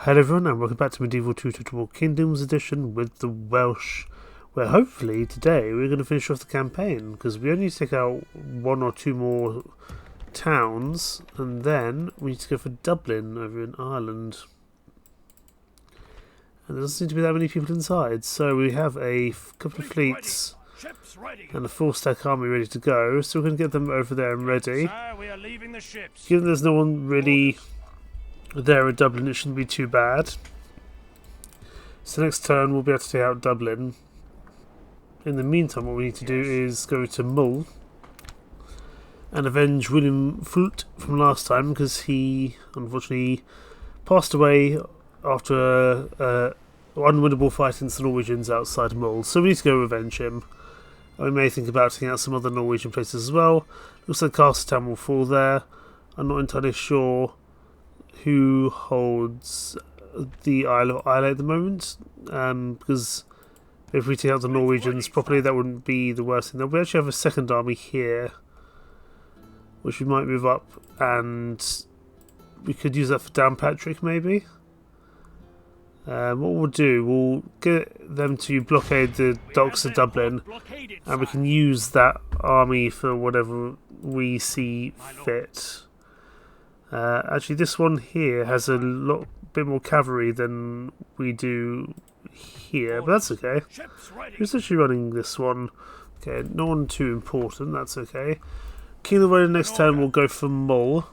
Hello everyone and welcome back to Medieval Two Total Kingdoms edition with the Welsh, where hopefully today we're going to finish off the campaign because we only need to take out one or two more towns and then we need to go for Dublin over in Ireland. And there doesn't seem to be that many people inside, so we have a couple of fleets and a full stack army ready to go, so we're going to get them over there and ready. Given there's no one really there at Dublin, it shouldn't be too bad. So next turn we'll be able to take out Dublin. In the meantime, what we need to do is go to Mull and avenge William Flute from last time, because he unfortunately passed away after an unwinnable fight against the Norwegians outside Mull. So we need to go avenge him. We may think about taking out some other Norwegian places as well. Looks like Castletown will fall there. I'm not entirely sure who holds the Isle of Islay at the moment, because if we take out the Norwegians properly, that wouldn't be the worst thing. We actually have a second army here, which we might move up, and we could use that for Downpatrick maybe. What we'll do, we'll get them to blockade the docks of Dublin, and we can use that army for whatever we see fit. Actually, this one here has a bit more cavalry than we do here, but that's okay. Who's actually running this one? Okay, no one too important, that's okay. King of the next turn will go for Mull,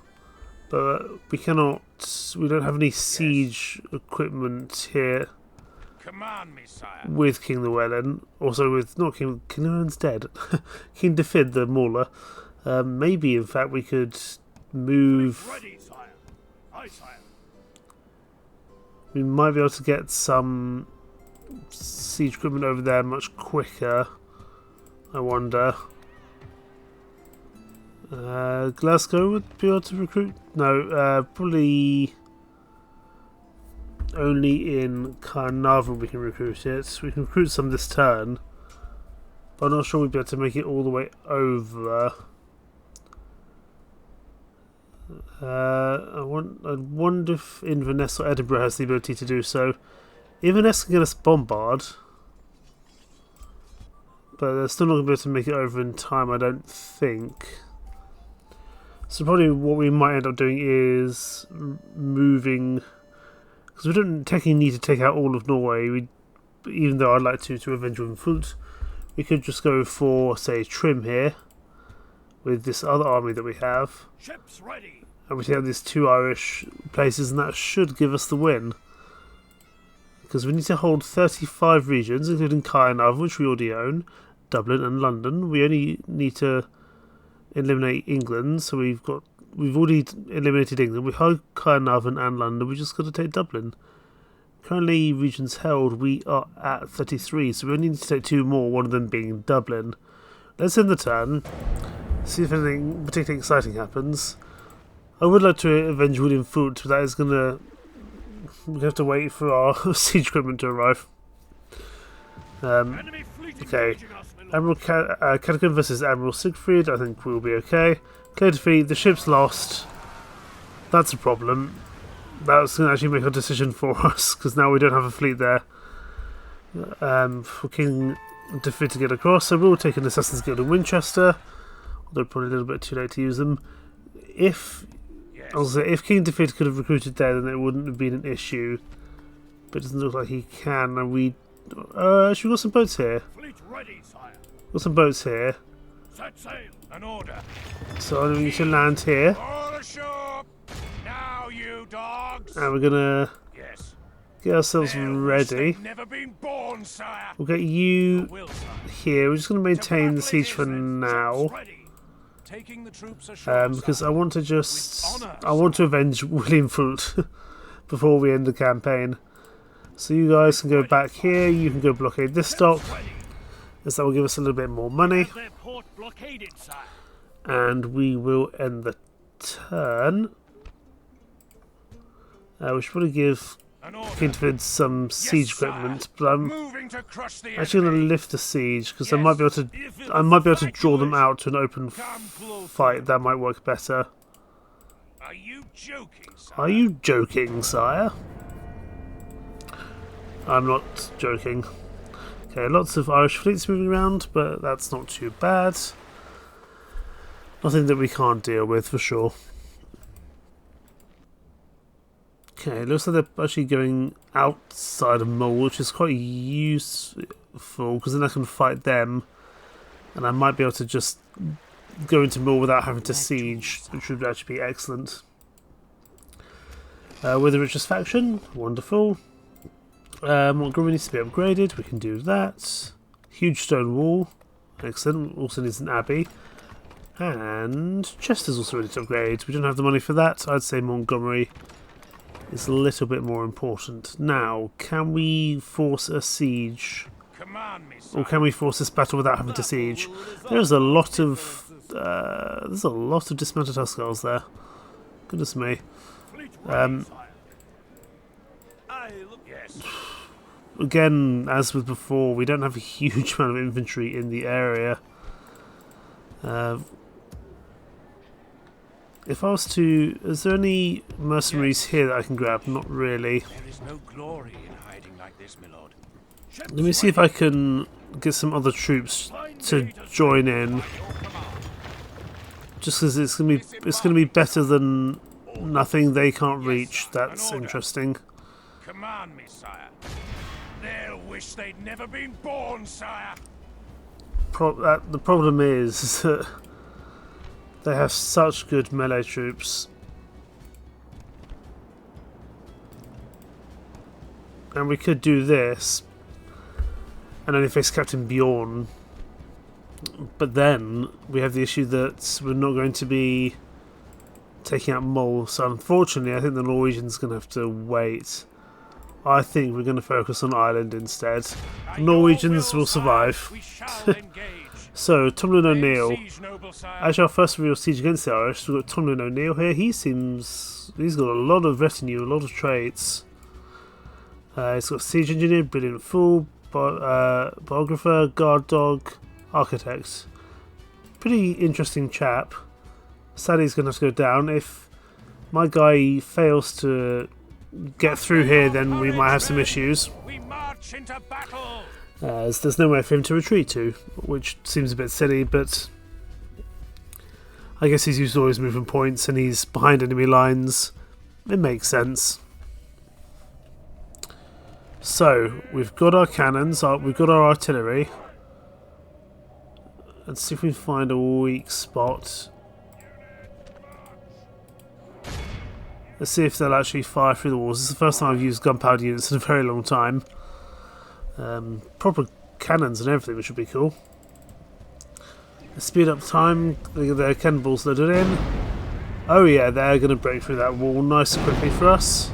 but we don't have any siege equipment here with King Llewellyn. Also with, not King Llewellyn's dead. King Dafydd the Mauler. Maybe in fact we could move. We might be able to get some siege equipment over there much quicker, I wonder. Glasgow would be able to recruit? No, probably only in Carnarvon we can recruit it. We can recruit some this turn, but I'm not sure we'd be able to make it all the way over. I wonder if Inverness or Edinburgh has the ability to do so. Inverness can get us bombard, but they're still not going to be able to make it over in time, I don't think. So probably what we might end up doing is moving, because we don't technically need to take out all of Norway. Even though I'd like to avenge Flute, we could just go for, say, Trim here with this other army that we have. Ships ready. And we have these two Irish places, and that should give us the win. Because we need to hold 35 regions, including Carnarvon, which we already own, Dublin and London. We only need to eliminate England, so we've already eliminated England. We hold Carnarvon and London. We just got to take Dublin. Currently, regions held, we are at 33, so we only need to take two more, one of them being Dublin. Let's end the turn. See if anything particularly exciting happens. I would like to avenge William Flute, but that is gonna. We have to wait for our siege equipment to arrive. Okay, Admiral Catacomb versus Admiral Siegfried. I think we'll be okay. Clear defeat. The ship's lost. That's a problem. That's gonna actually make a decision for us, because now we don't have a fleet there. For King Dafydd to get across, so we'll take an Assassin's Guild in Winchester. Although probably a little bit too late to use them. If King Dafydd could have recruited there, then it wouldn't have been an issue. But it doesn't look like he can, and we actually got some boats here. Got some boats here. Set sail and order. So I'm going to land here. Now, you dogs. And we're gonna get ourselves ready. We'll get you here. We're just going to maintain the siege for now. Because I want to avenge William Flute before we end the campaign. So you guys can go back here. You can go blockade this dock, as that will give us a little bit more money. And we will end the turn. We should probably give King Dafydd some siege equipment, but I'm actually going to lift the siege because I might be able to draw them out to an open fight. That might work better. Are you joking, sire? I'm not joking. Okay, lots of Irish fleets moving around, but that's not too bad. Nothing that we can't deal with for sure. Okay, looks like they're actually going outside of Mull, which is quite useful because then I can fight them, and I might be able to just go into Mull without having to siege, which would actually be excellent. With the richest faction, wonderful. Montgomery needs to be upgraded, we can do that. Huge stone wall, excellent, also needs an abbey. And Chester's also ready to upgrade. We don't have the money for that. I'd say Montgomery is a little bit more important. Now, can we force a siege? Or can we force this battle without having to siege? There's a lot of dismounted Huskarls there. Goodness me. Again, as with before, we don't have a huge amount of infantry in the area. If I was to... Is there any mercenaries here that I can grab? Not really. There is no glory in hiding like this, my lord. Let me see if I can get some other troops to join in. Just because it's gonna be better than nothing they can't reach. That's interesting. Command me, sire. They'll wish they'd never been born, sire. The problem is that they have such good melee troops. And we could do this and only face Captain Bjorn. But then we have the issue that we're not going to be taking out Mull. So unfortunately, I think the Norwegians are going to have to wait. I think we're going to focus on Ireland instead. The Norwegians will survive. So, Tomlin O'Neill. As our first real siege against the Irish, we've got Tomlin O'Neill here. He's got a lot of retinue, a lot of traits. He's got siege engineer, brilliant fool, biographer, guard dog, architect. Pretty interesting chap. Sadly, he's going to have to go down. If my guy fails to get through here, then we might have some issues. There's nowhere for him to retreat to, which seems a bit silly, but I guess he's used all his movement points and he's behind enemy lines. It makes sense. So, we've got our cannons, we've got our artillery. Let's see if we can find a weak spot. Let's see if they'll actually fire through the walls. This is the first time I've used gunpowder units in a very long time. Proper cannons and everything, which would be cool. Let's speed up time. They get their cannonballs loaded in. Oh yeah, they're going to break through that wall nice and quickly for us.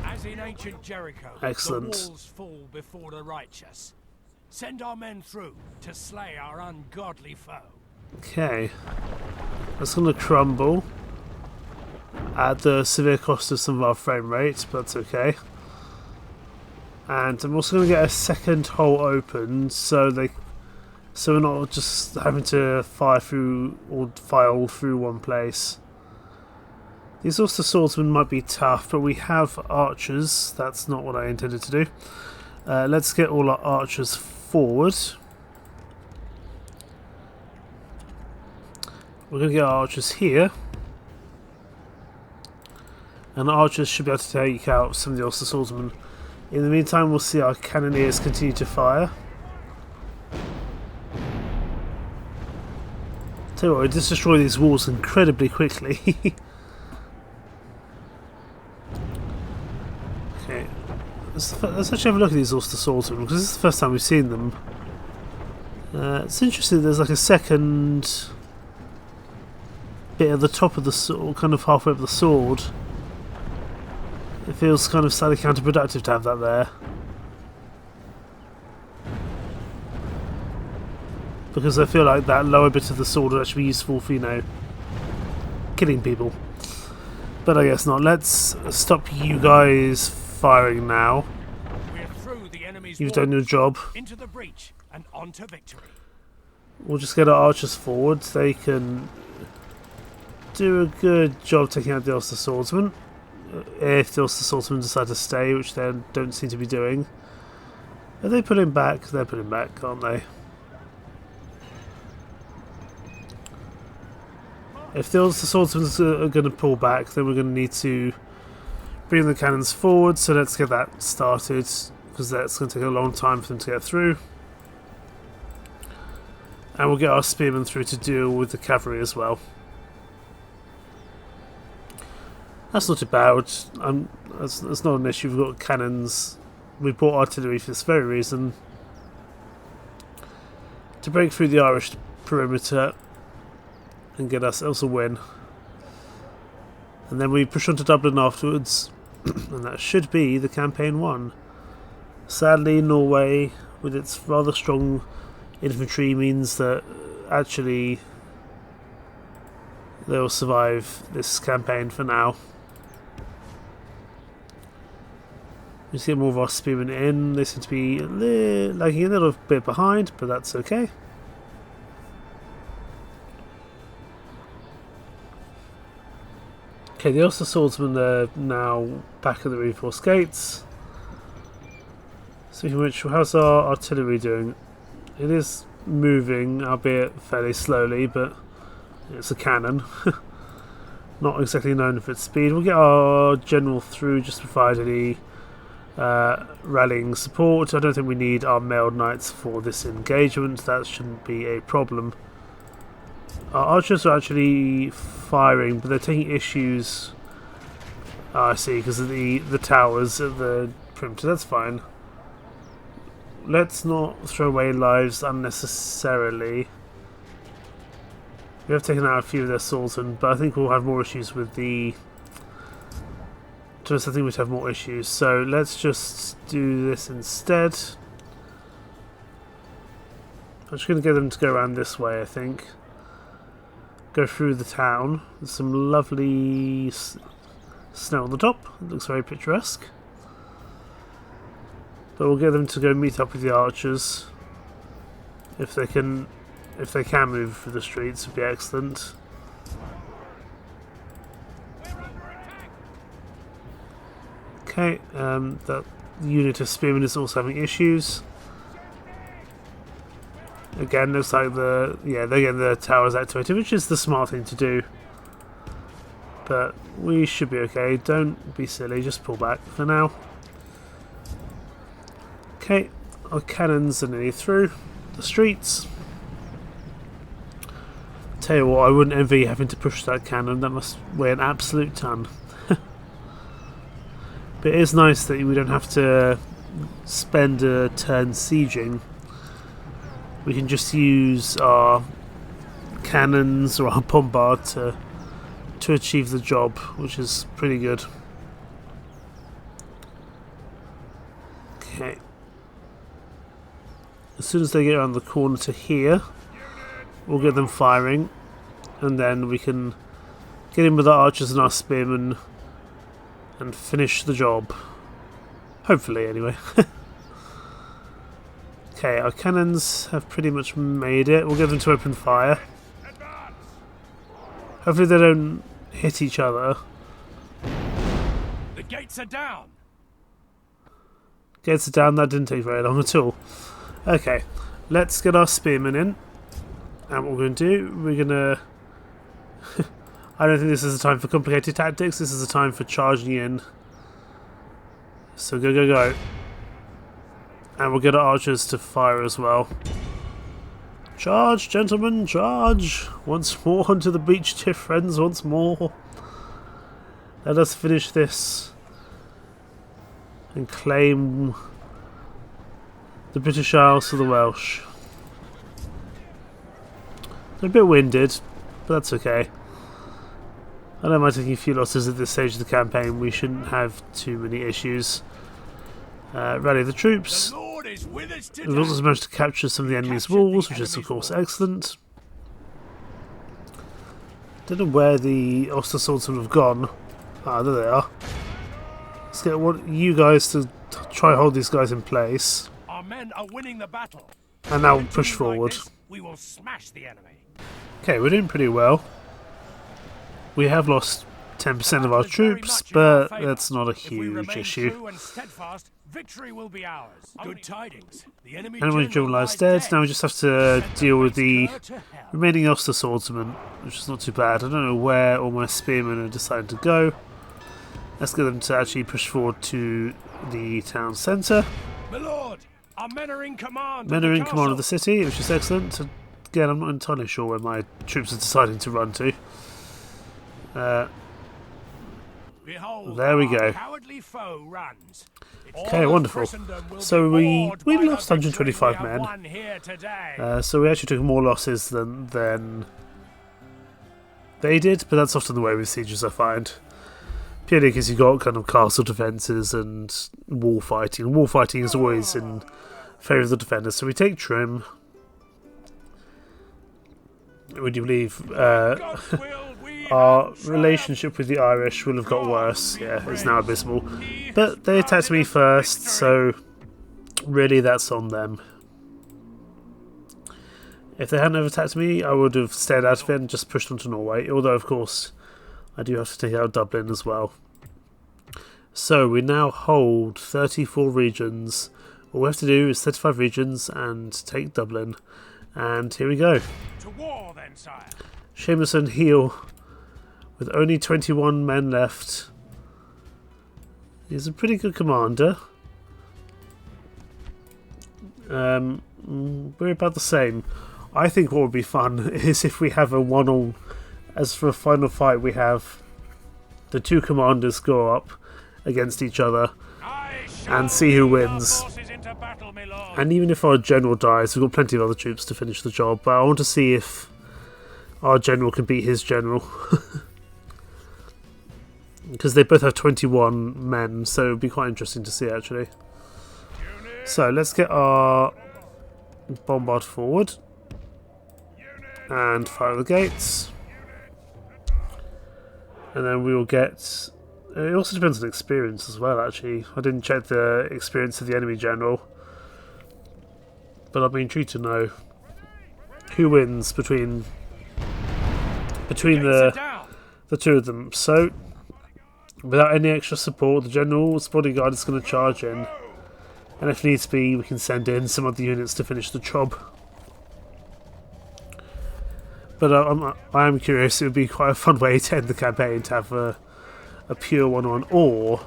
As in ancient Jericho, excellent. The walls fall before the righteous. Send our men through to slay our ungodly foe. Okay. That's going to crumble at the severe cost of some of our frame rate, but that's okay. And I'm also going to get a second hole open so we're not just having to fire through or file through one place. These Ulster swordsmen might be tough, but we have archers. That's not what I intended to do. Let's get all our archers forward. We're going to get our archers here. And the archers should be able to take out some of the Ulster swordsmen. In the meantime, we'll see our cannoneers continue to fire. Tell you what, we just destroy these walls incredibly quickly. Okay, let's actually have a look at these Ulster swordsmen, because this is the first time we've seen them. It's interesting, there's like a second bit at the top of the sword, kind of halfway up the sword. It feels kind of slightly counterproductive to have that there. Because I feel like that lower bit of the sword would actually be useful for, you know, killing people. But I guess not. Let's stop you guys firing now. You've done your job. Into the breach and onto victory. We'll just get our archers forward. They can do a good job taking out the Ulster swordsmen. if the swordsmen decide to stay, which they don't seem to be doing. Are they pulling back? They're pulling back, aren't they? If the swordsmen are going to pull back, then we're going to need to bring the cannons forward, so let's get that started, because that's going to take a long time for them to get through. And we'll get our spearmen through to deal with the cavalry as well. That's not too bad. That's not an issue. We've got cannons. We bought artillery for this very reason. To break through the Irish perimeter and get ourselves a win. And then we push on to Dublin afterwards. And that should be the campaign won. Sadly, Norway, with its rather strong infantry, means that actually they'll survive this campaign for now. We just get more of our spearmen in. They seem to be lagging a little bit behind, but that's okay. Okay, the Ulster swordsmen are now back at the reinforced gates. Speaking of which, how's our artillery doing? It is moving, albeit fairly slowly, but it's a cannon. Not exactly known for its speed. We'll get our general through just to provide any rallying support. I don't think we need our mailed knights for this engagement. That shouldn't be a problem. Our archers are actually firing, but they're taking issues. Oh, I see, because of the towers at the perimeter. That's fine. Let's not throw away lives unnecessarily. We have taken out a few of their swordsmen, but I think we'll have more issues with the... To be honest, I think we'd have more issues, so let's just do this instead. I'm just going to get them to go around this way, I think. Go through the town. There's some lovely snow on the top. It looks very picturesque. But we'll get them to go meet up with the archers. If they can move through the streets, would be excellent. Okay, that unit of spearmen is also having issues. Again, looks like they're getting the towers activated, which is the smart thing to do. But we should be okay. Don't be silly, just pull back for now. Okay, our cannons are nearly through the streets. Tell you what, I wouldn't envy having to push that cannon. That must weigh an absolute ton. But it is nice that we don't have to spend a turn sieging. We can just use our cannons or our bombard to achieve the job, which is pretty good. Okay. As soon as they get around the corner to here, we'll get them firing, and then we can get in with our archers and our spearmen and finish the job. Hopefully, anyway. Okay, our cannons have pretty much made it. We'll get them to open fire. Hopefully they don't hit each other. The gates are down. Gates are down. That didn't take very long at all. Okay, let's get our spearmen in. And what we're going to do, we're going to... I don't think this is a time for complicated tactics. This is a time for charging in. So go, go, go. And we'll get our archers to fire as well. Charge, gentlemen, charge! Once more onto the beach, dear friends, once more. Let us finish this and claim the British Isles for the Welsh. They're a bit winded, but that's okay. I don't mind taking a few losses at this stage of the campaign. We shouldn't have too many issues. Rally the troops. We've also managed to capture some of the enemy's walls, which is of course excellent. Don't know where the Ulster swordsmen have gone. Ah, there they are. Let's get you guys to try hold these guys in place. Our men are winning the battle. And now push forward. We will smash the enemy. Okay, we're doing pretty well. We have lost 10% of our troops, but that's not a huge issue. Victory will be ours. Good tidings. The enemy general lies dead. Now we just have to deal with the remaining Ulster swordsmen, which is not too bad. I don't know where all my spearmen are deciding to go. Let's get them to actually push forward to the town centre. My lord, our men are in command. Men are in command of the city, which is excellent. Again, I'm not entirely sure where my troops are deciding to run to. Behold, there we go. Cowardly foe runs. Okay, wonderful. So we lost 125 men. So we actually took more losses than they did, but that's often the way with sieges, I find. Purely because you've got kind of castle defences and wall fighting. Wall fighting is always in favour of the defenders. So we take Trim. Would you believe our relationship with the Irish will have got worse? Yeah, it's now abysmal. But they attacked me first, so really that's on them. If they hadn't have attacked me, I would have stayed out of it and just pushed on to Norway. Although, of course, I do have to take out Dublin as well. So we now hold 34 regions. All we have to do is 35 regions and take Dublin. And here we go. To war, then, sire. Jameson heal with only 21 men left. He's a pretty good commander. We're about the same. I think what would be fun is if we have a one-on. As for a final fight, we have the two commanders go up against each other and see who wins. And even if our general dies, we've got plenty of other troops to finish the job. But I want to see if our general can beat his general. Because they both have 21 men, so it would be quite interesting to see, actually. So let's get our bombard forward and fire the gates. And then we will get... It also depends on experience as well, actually. I didn't check the experience of the enemy general. But I'd be intrigued to know who wins between the two of them. So, without any extra support, the general's bodyguard is going to charge in. And if needs be, we can send in some other units to finish the job. But I am curious, it would be quite a fun way to end the campaign, to have a pure one-on, or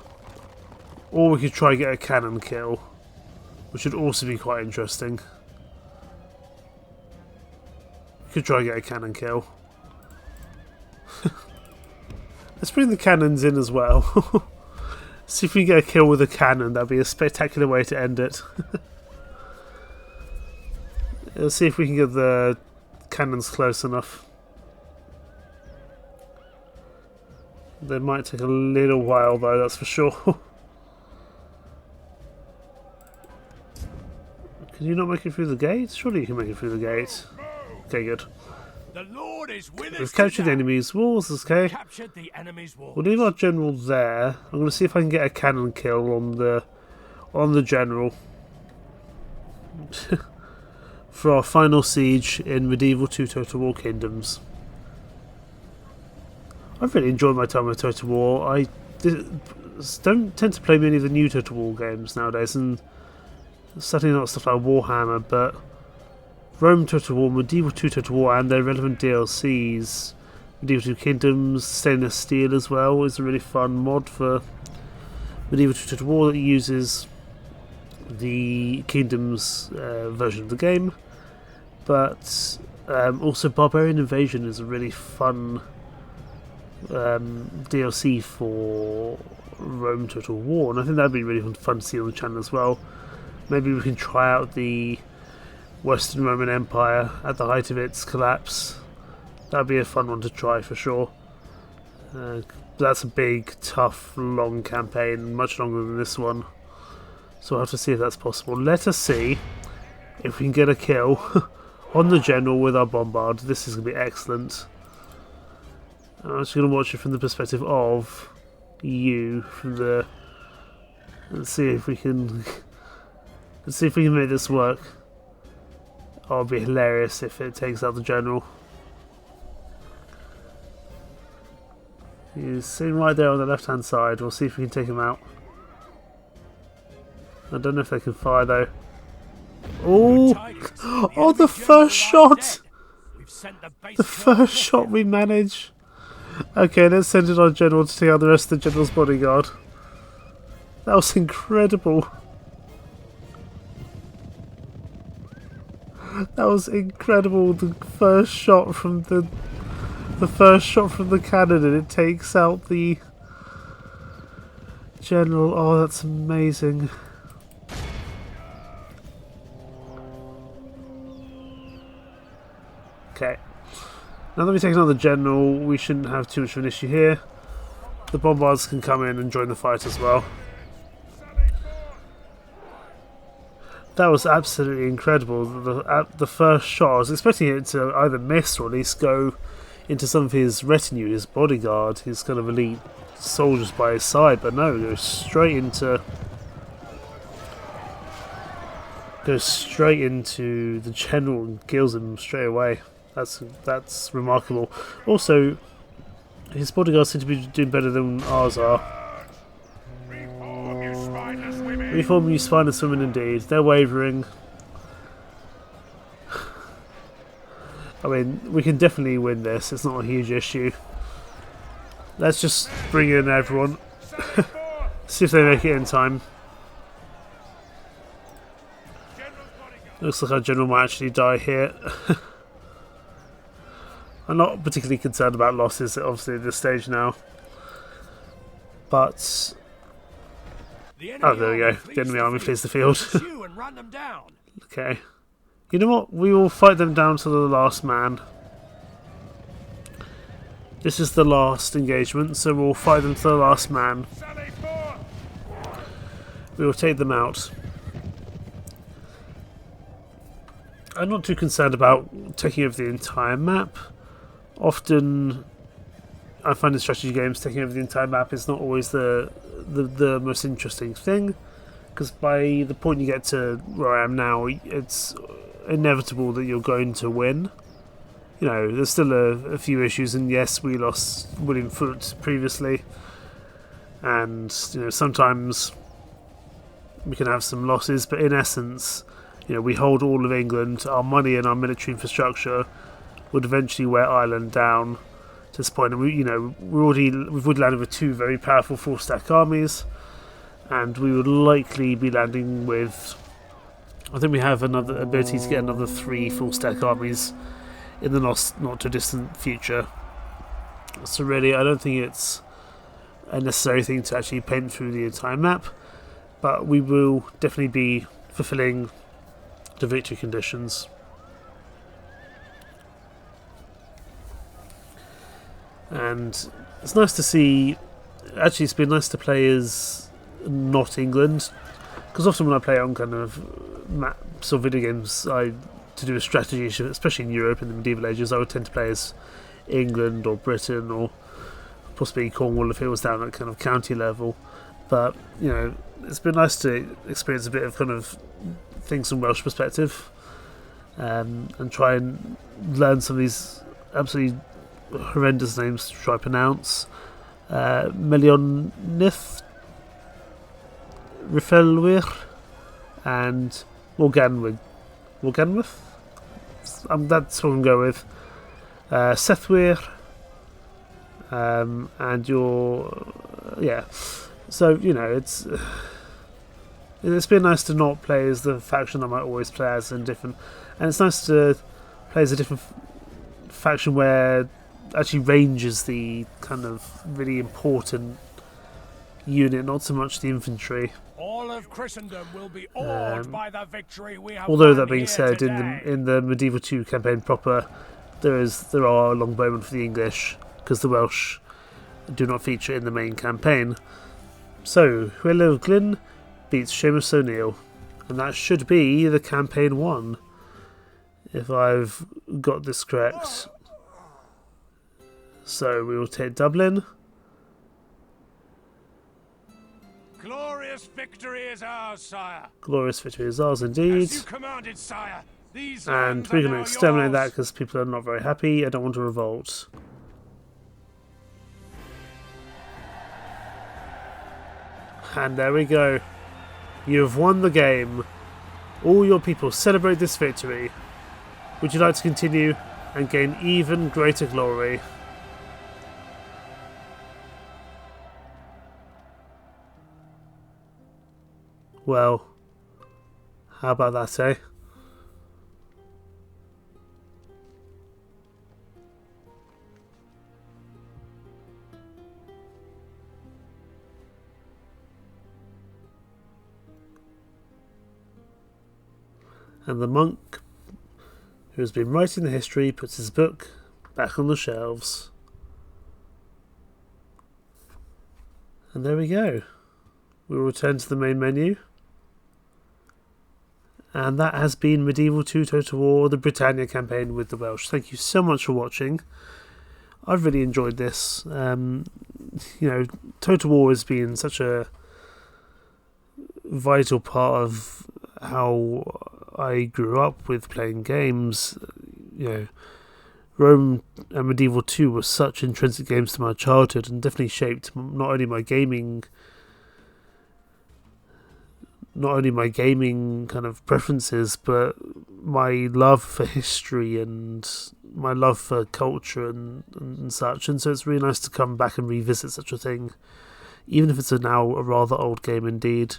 we could try and get a cannon kill, which would also be quite interesting. Could try and get a cannon kill. Let's bring the cannons in as well. See if we can get a kill with a cannon. That'd be a spectacular way to end it. Let's see if we can get the cannons close enough. They might take a little while though, that's for sure. Can you not make it through the gate? Surely you can make it through the gate. Okay, good. The Lord is with us. We've captured the enemy's walls, okay. Captured the enemy's walls. We'll leave our general there. I'm going to see if I can get a cannon kill on the general. For our final siege in medieval 2 Total War kingdoms. I've really enjoyed my time with Total War. I don't tend to play many of the new Total War games nowadays, and certainly not stuff like Warhammer, but Rome Total War, Medieval 2 Total War, and their relevant DLCs, Medieval 2 Kingdoms, Stainless Steel as well, is a really fun mod for Medieval 2 Total War that uses the Kingdoms version of the game. But also Barbarian Invasion is a really fun DLC for Rome Total War, and I think that'd be really fun to see on the channel as well. Maybe we can try out the Western Roman Empire at the height of its collapse. That'd be a fun one to try for sure. That's a big, tough, long campaign, much longer than this one. So we'll have to see if that's possible. Let us see if we can get a kill on the general with our bombard. This is going to be excellent. I'm just going to watch it from the perspective of you, from the... Let's see if we can... Let's see if we can make this work. Oh, it'd be hilarious if it takes out the general. He's sitting right there on the left hand side. We'll see if we can take him out. I don't know if they can fire though. Oh! Oh, the first shot! The first shot we manage. Okay, let's send it on General to take out the rest of the General's bodyguard. That was incredible. That was incredible. The first shot from the cannon, and it takes out the General. Oh, that's amazing. Okay. Now that we've taken out the General, we shouldn't have too much of an issue here. The bombards can come in and join the fight as well. That was absolutely incredible. The first shot, I was expecting it to either miss or at least go into some of his retinue, his bodyguard, his kind of elite soldiers by his side, but no, it goes straight into the General and kills him straight away. That's remarkable. Also, his bodyguards seem to be doing better than ours are. Reform you spineless women indeed. They're wavering. I mean, we can definitely win this. It's not a huge issue. Let's just bring in everyone. See if they make it in time. Looks like our General might actually die here. I'm not particularly concerned about losses, obviously, at this stage now. But... oh, there we go. The enemy army flees the field. Okay. You know what? We will fight them down to the last man. This is the last engagement, so we'll fight them to the last man. We will take them out. I'm not too concerned about taking over the entire map. Often, I find in strategy games taking over the entire map is not always the most interesting thing, because by the point you get to where I am now, it's inevitable that you're going to win. You know, there's still a few issues, and yes, we lost William Foote previously, and you know, sometimes we can have some losses, but in essence, you know, we hold all of England. Our money and our military infrastructure would eventually wear Ireland down to this point. And we've already landed with two very powerful full-stack armies, and we would likely be landing with... I think we have another ability to get another 3 full-stack armies in the not too distant future. So really, I don't think it's a necessary thing to actually paint through the entire map, but we will definitely be fulfilling the victory conditions. And it's nice to see. Actually, it's been nice to play as not England, because often when I play on kind of maps or video games to do with strategy, especially in Europe in the medieval ages, I would tend to play as England or Britain or possibly Cornwall if it was down at kind of county level. But you know, it's been nice to experience a bit of kind of things from Welsh perspective, and try and learn some of these absolutely horrendous names to try to pronounce. Melionith, Huithril, and Morganwith. That's what I'm going to go with. Sethwyr, and your... yeah. So, you know, it's been nice to not play as the faction I might always play as, and it's nice to play as a different faction where actually range is the kind of really important unit, not so much the infantry. All of Christendom will be awed by the victory we have. Although that being said, in the Medieval 2 campaign proper, there are longbowmen for the English, because the Welsh do not feature in the main campaign. So Huithril Glyn beats Seamus O'Neill, and that should be the campaign 1, if I've got this correct. So we will take Dublin. Glorious victory is ours, sire. Glorious victory is ours indeed. As you commanded, sire. These And we're going to exterminate that because people are not very happy. I don't want to revolt. And there we go. You have won the game. All your people celebrate this victory. Would you like to continue and gain even greater glory? Well, how about that, eh? And the monk, who has been writing the history, puts his book back on the shelves. And there we go. We'll return to the main menu. And that has been Medieval 2 Total War, the Britannia campaign with the Welsh. Thank you so much for watching. I've really enjoyed this. Total War has been such a vital part of how I grew up with playing games. Rome and Medieval 2 were such intrinsic games to my childhood and definitely shaped not only my gaming kind of preferences, but my love for history and my love for culture and such. And so it's really nice to come back and revisit such a thing, even if it's now a rather old game indeed.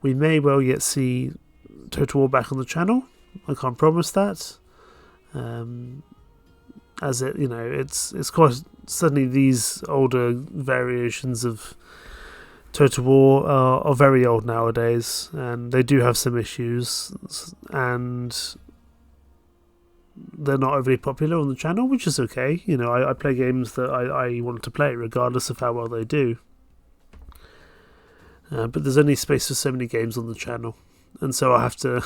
We may well yet see Total War back on the channel. I can't promise that. As it's quite suddenly these older variations of Total War are very old nowadays, and they do have some issues, and they're not overly popular on the channel, which is okay. I play games that I want to play regardless of how well they do. But there's only space for so many games on the channel, and so I have to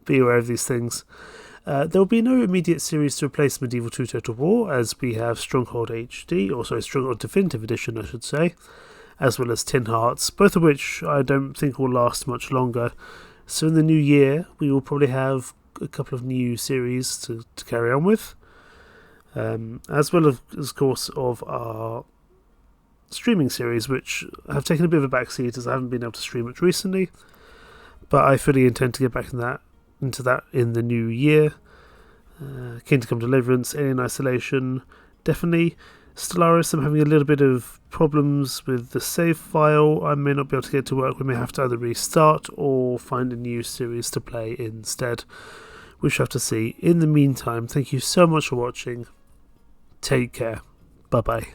be aware of these things. There will be no immediate series to replace Medieval 2 Total War, as we have Stronghold Stronghold Definitive Edition, I should say, as well as Tin Hearts, both of which I don't think will last much longer. So in the new year, we will probably have a couple of new series to carry on with, as well as, of course, of our streaming series, which have taken a bit of a backseat as I haven't been able to stream much recently, but I fully intend to get back into that in the new year. Kingdom Come Deliverance, Alien Isolation, definitely. Stellaris, I'm having a little bit of problems with the save file. I may not be able to get to work. We may have to either restart or find a new series to play instead. We shall have to see. In the meantime, thank you so much for watching. Take care. Bye bye.